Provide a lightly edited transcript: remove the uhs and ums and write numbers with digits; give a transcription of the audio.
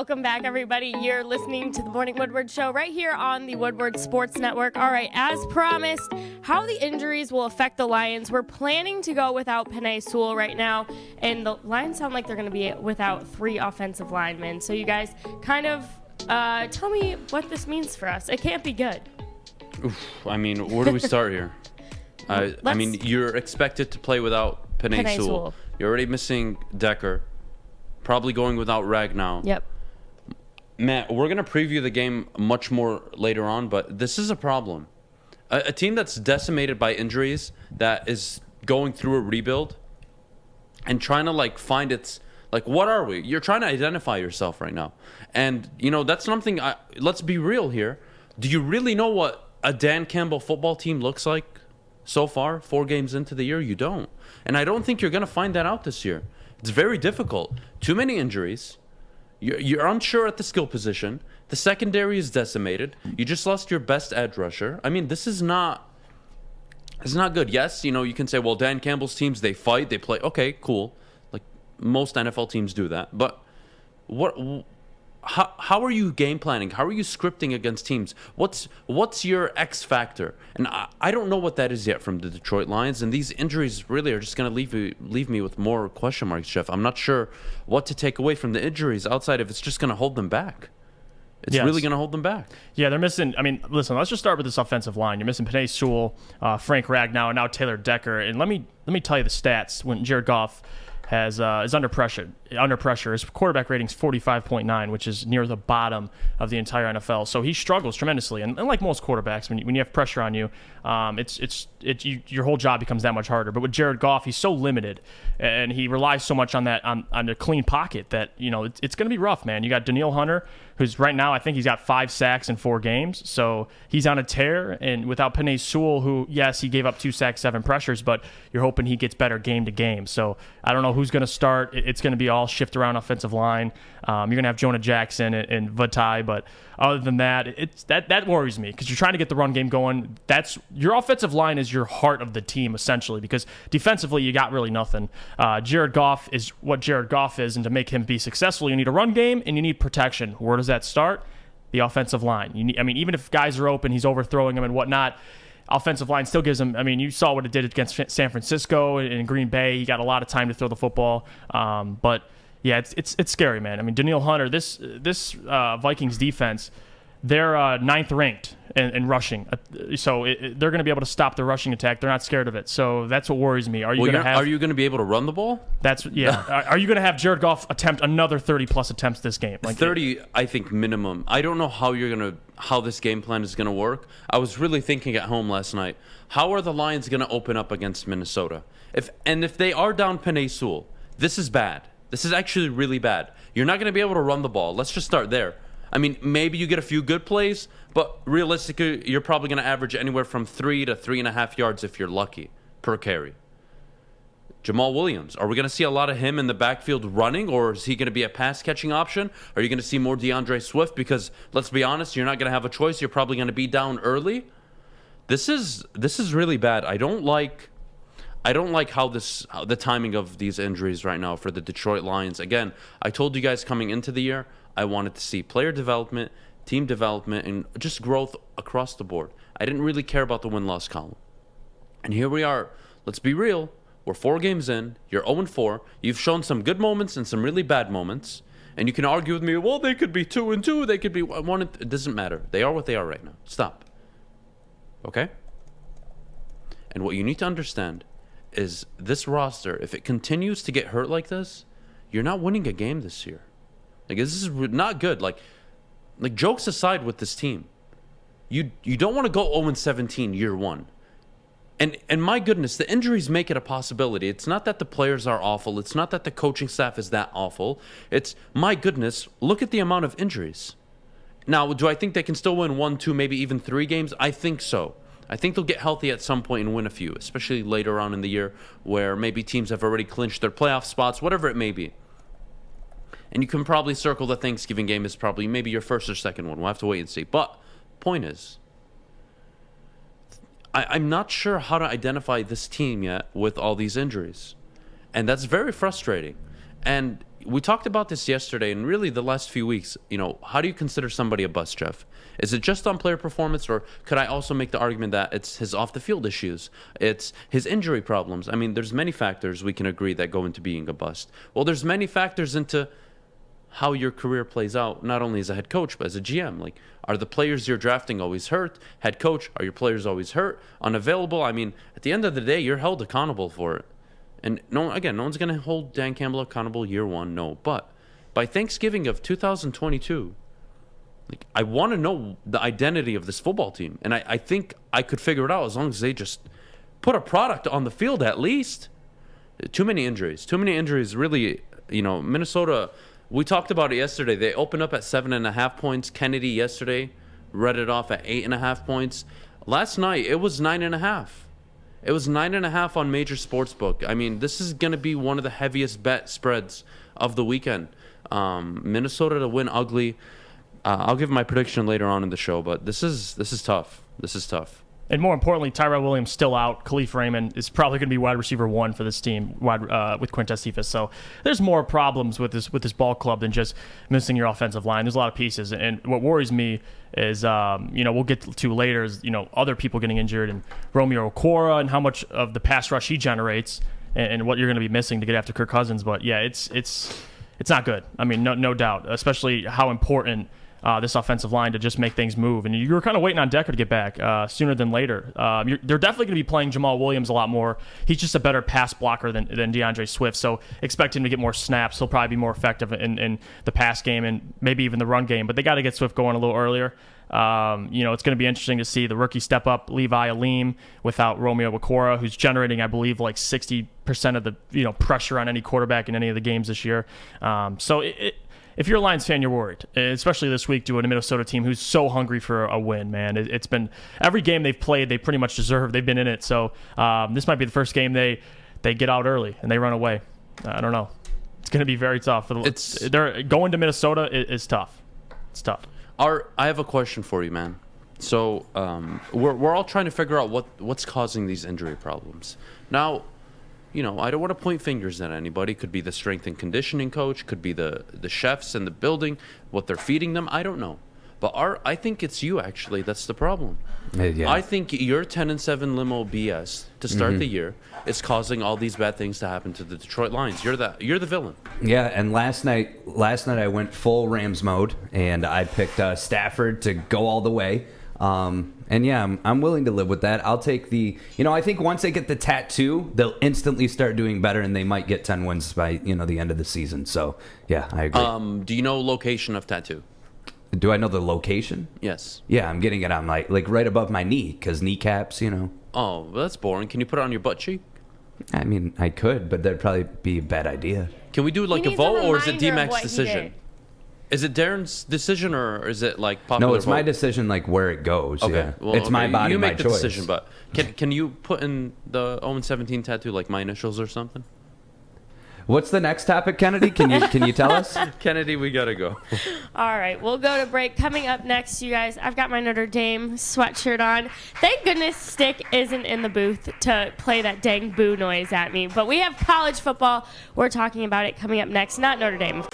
Welcome back, everybody. You're listening to the Morning Woodward Show right here on the Woodward Sports Network. All right, as promised, how the injuries will affect the Lions. We're planning to go without Penei Sewell right now, and the Lions sound like they're going to be without 3 offensive linemen. So you guys kind of tell me what this means for us. It can't be good. Oof, I mean, where do we start here? I mean, you're expected to play without Penei Sewell. You're already missing Decker. Probably going without Ragnow. Yep. Matt, we're going to preview the game much more later on, but this is a problem. A team that's decimated by injuries, that is going through a rebuild and trying to, find its... what are we? You're trying to identify yourself right now. And, that's something... let's be real here. Do you really know what a Dan Campbell football team looks like so far, 4 games into the year? You don't. And I don't think you're going to find that out this year. It's very difficult. Too many injuries. You're unsure at the skill position. The secondary is decimated. You just lost your best edge rusher. I mean, this is not... It's not good. Yes, you can say, well, Dan Campbell's teams, they fight, they play. Okay, cool. Most NFL teams do that. But how are you game planning? How are you scripting against teams? What's your X factor? And I don't know what that is yet from the Detroit Lions. And these injuries really are just going to leave me with more question marks, Jeff. I'm not sure what to take away from the injuries outside if it's just going to hold them back. It's really going to hold them back. Yeah, they're missing. I mean, listen, let's just start with this offensive line. You're missing Penei Sewell, Frank Ragnow, and now Taylor Decker. And let me tell you the stats when Jared Goff is under pressure. His quarterback rating is 45.9, which is near the bottom of the entire NFL. So he struggles tremendously. And like most quarterbacks, when you have pressure on you, your whole job becomes that much harder. But with Jared Goff, he's so limited, and he relies so much on a clean pocket that it's going to be rough, man. You got Danielle Hunter, who's right now I think he's got 5 sacks in 4 games, so he's on a tear. And without Penei Sewell, who yes he gave up 2 sacks, 7 pressures, but you're hoping he gets better game to game. So I don't know who's going to start. It's going to be all shift around offensive line. You're going to have Jonah Jackson and Vitae, but other than that, that worries me because you're trying to get the run game going. That's your offensive line is your heart of the team essentially, because defensively you got really nothing. Jared Goff is what Jared Goff is, and to make him be successful, you need a run game and you need protection. Where does that start? The offensive line. Even if guys are open, he's overthrowing them and whatnot. Offensive line still gives him. You saw what it did against San Francisco and Green Bay. He got a lot of time to throw the football, but. Yeah, it's scary, man. Danielle Hunter, this Vikings defense, they're 9th ranked in rushing, so they're going to be able to stop the rushing attack. They're not scared of it, so that's what worries me. Are you going to be able to run the ball? Are you going to have Jared Goff attempt another 30+ attempts this game? 30, I think minimum. I don't know how this game plan is going to work. I was really thinking at home last night. How are the Lions going to open up against Minnesota? If they are down Penei Sewell, this is bad. This is actually really bad. You're not going to be able to run the ball. Let's just start there. Maybe you get a few good plays, but realistically, you're probably going to average anywhere from 3 to 3.5 yards if you're lucky per carry. Jamal Williams, are we going to see a lot of him in the backfield running, or is he going to be a pass-catching option? Are you going to see more DeAndre Swift? Because, let's be honest, you're not going to have a choice. You're probably going to be down early. This is really bad. I don't like how the timing of these injuries right now for the Detroit Lions. Again, I told you guys coming into the year, I wanted to see player development, team development, and just growth across the board. I didn't really care about the win-loss column. And here we are. Let's be real. We're 4 games in. You're 0-4. You've shown some good moments and some really bad moments. And you can argue with me, well, they could be 2-2. They could be 1. It doesn't matter. They are what they are right now. Stop. Okay? And what you need to understand is this roster, if it continues to get hurt like this, you're not winning a game this year. This is not good. Like jokes aside with this team, you don't want to go 0-17 year 1. And my goodness, the injuries make it a possibility. It's not that the players are awful. It's not that the coaching staff is that awful. It's, my goodness, look at the amount of injuries. Now, do I think they can still win 1, 2, maybe even 3 games? I think so. I think they'll get healthy at some point and win a few, especially later on in the year where maybe teams have already clinched their playoff spots, whatever it may be. And you can probably circle the Thanksgiving game as probably maybe your first or second one. We'll have to wait and see. But point is, I'm not sure how to identify this team yet with all these injuries. And that's very frustrating. And we talked about this yesterday and really the last few weeks. How do you consider somebody a bust, Jeff? Is it just on player performance, or could I also make the argument that it's his off-the-field issues? It's his injury problems. I mean, there's many factors we can agree that go into being a bust. Well, there's many factors into how your career plays out, not only as a head coach, but as a GM. Like, are the players you're drafting always hurt? Head coach, are your players always hurt? Unavailable? I mean, at the end of the day, you're held accountable for it. And no one's going to hold Dan Campbell accountable year one, no. But by Thanksgiving of 2022, I want to know the identity of this football team. And I think I could figure it out as long as they just put a product on the field at least. Too many injuries. Really, Minnesota, we talked about it yesterday. They opened up at 7.5 points. Kennedy yesterday read it off at 8.5 points. Last night, it was 9.5. It was 9.5 on major sportsbook. I mean, this is going to be one of the heaviest bet spreads of the weekend. Minnesota to win ugly. I'll give my prediction later on in the show, but this is tough. This is tough. And more importantly, Tyrell Williams still out. Khalif Raymond is probably going to be wide receiver 1 for this team with Quintez Cephas. So there's more problems with this ball club than just missing your offensive line. There's a lot of pieces. And what worries me is, we'll get to later, is, other people getting injured, and Romeo Okwara and how much of the pass rush he generates and what you're going to be missing to get after Kirk Cousins. But, yeah, it's not good. I mean, no doubt, especially how important this offensive line to just make things move. And you were kind of waiting on Decker to get back sooner than later. They're definitely going to be playing Jamal Williams a lot more. He's just a better pass blocker than DeAndre Swift, so expect him to get more snaps. He'll probably be more effective in the pass game and maybe even the run game, but they got to get Swift going a little earlier. It's going to be interesting to see the rookie step up, Levi Alim, without Romeo Okwara, who's generating, I believe, like 60% of the pressure on any quarterback in any of the games this year. If you're a Lions fan, you're worried, especially this week doing a Minnesota team who's so hungry for a win, man. It's been every game they've played, they pretty much deserve. They've been in it. So this might be the first game they get out early and they run away. I don't know. It's going to be very tough. They're going to Minnesota is tough. It's tough. I have a question for you, man. So we're all trying to figure out what's causing these injury problems. Now, I don't want to point fingers at anybody. Could be the strength and conditioning coach. Could be the chefs in the building, what they're feeding them. I don't know. But I think it's you, actually. That's the problem. Yeah. I think your 10-7 limo BS to start the year is causing all these bad things to happen to the Detroit Lions. You're the villain. Yeah, and last night I went full Rams mode, and I picked Stafford to go all the way. And yeah, I'm willing to live with that. I'll take I think once they get the tattoo, they'll instantly start doing better, and they might get 10 wins by, the end of the season. So, yeah, I agree. Do you know location of tattoo? Do I know the location? Yes. Yeah, I'm getting it on like right above my knee, because kneecaps, Oh, well, that's boring. Can you put it on your butt cheek? I mean, I could, but that'd probably be a bad idea. Can we do like a vote, or is it D-Mac's decision? Did. Is it Darren's decision, or is it like popular No, it's vote? my decision, like where it goes. Okay. Yeah. Well, it's my body, you my make the choice. decision, but can you put in the 0-17 tattoo like my initials or something? What's the next topic, Kennedy? Can you tell us? Kennedy, we gotta go. All right, we'll go to break. Coming up next, you guys, I've got my Notre Dame sweatshirt on. Thank goodness Stick isn't in the booth to play that dang boo noise at me. But we have college football. We're talking about it coming up next, not Notre Dame.